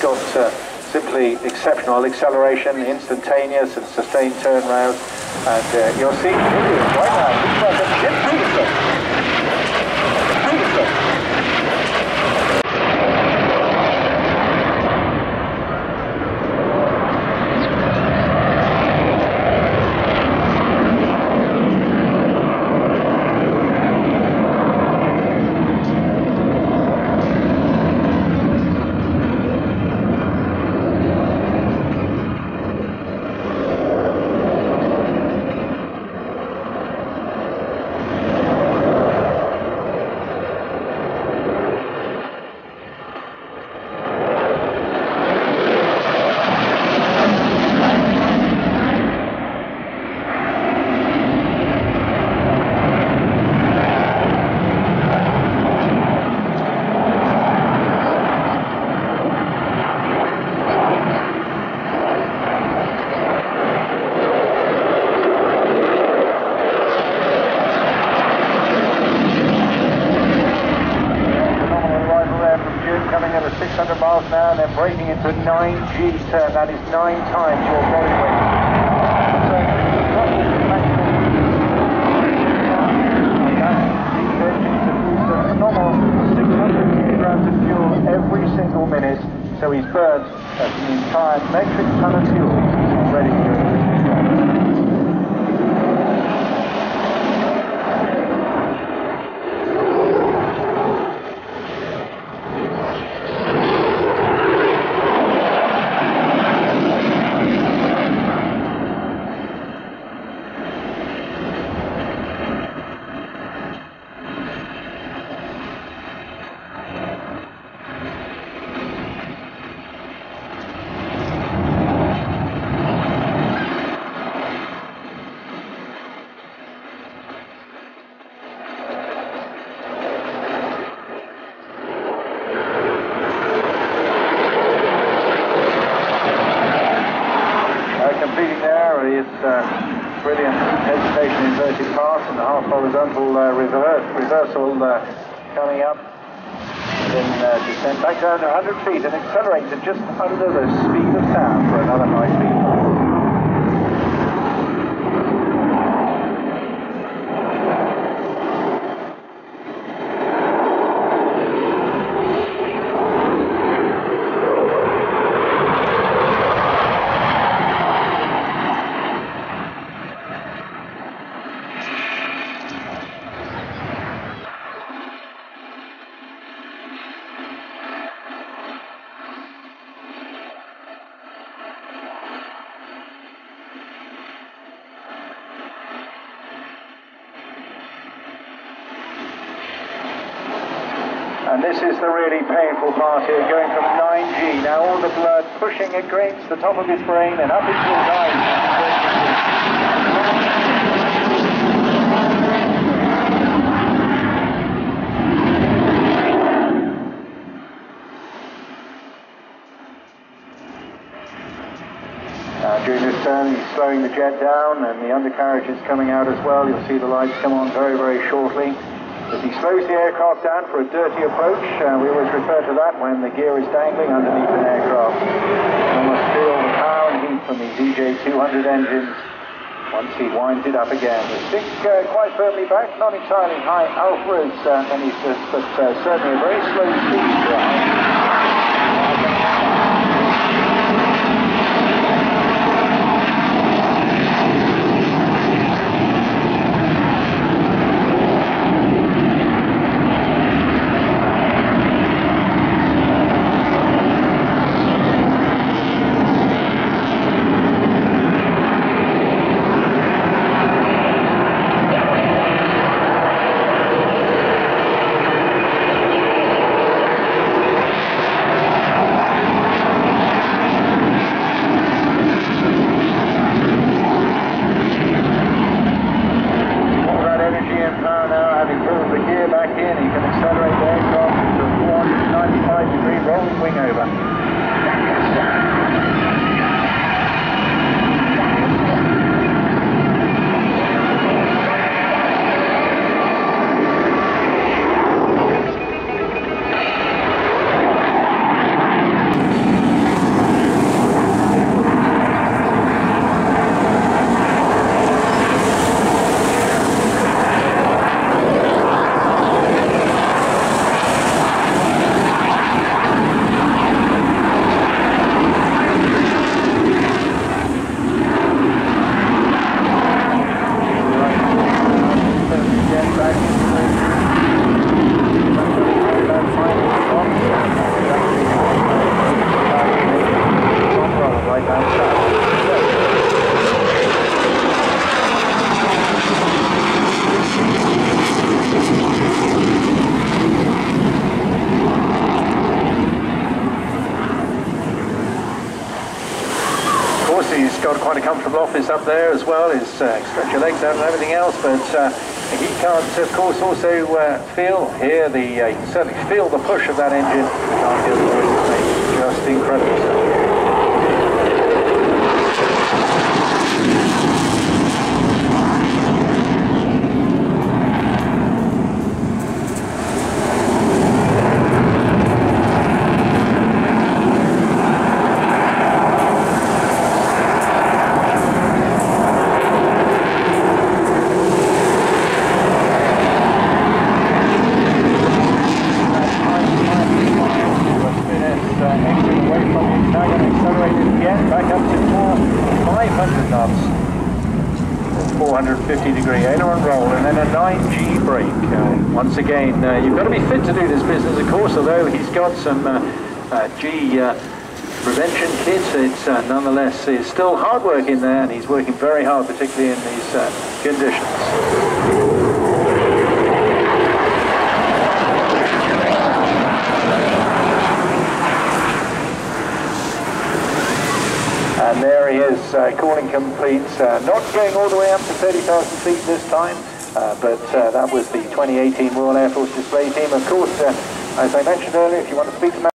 got simply exceptional acceleration, instantaneous and sustained turnaround, and you're seeing videos right now. Looks like a jet beautiful. Now and then braking into a 9G turn. That is 9 times your body weight. So a phenomenal 600 kilograms of fuel every single minute. So he's burnt an entire metric ton of fuel already during this. Brilliant hesitation inverted pass and the half horizontal reversal coming up, then descend back down to 100 feet and accelerate to just under the speed of sound for another high speed. And this is the really painful part here, going from 9G. Now all the blood pushing against the top of his brain and up into his eyes. During this turn, he's slowing the jet down, and the undercarriage is coming out as well. You'll see the lights come on very, very shortly. As he slows the aircraft down for a dirty approach, we always refer to that when the gear is dangling underneath an aircraft. You must feel the power and heat from these EJ200 engines once he winds it up again. The stick quite firmly back, not entirely high alpha as many says, but certainly a very slow speed drive. comfortable office up there as well. His stretch your legs out and everything else, but he can't, of course, also hear the, you can certainly feel the push of that engine. Can't hear the noise it's making. Just incredible stuff. Back up to 500 knots, 450-degree aileron roll, and then a 9G brake. Once again, you've got to be fit to do this business, of course, although he's got some G prevention kits. It's nonetheless is still hard work in there, and he's working very hard, particularly in these conditions. And there he is, calling complete, not going all the way up to 30,000 feet this time, but that was the 2018 Royal Air Force display team. Of course, as I mentioned earlier, if you want to speak to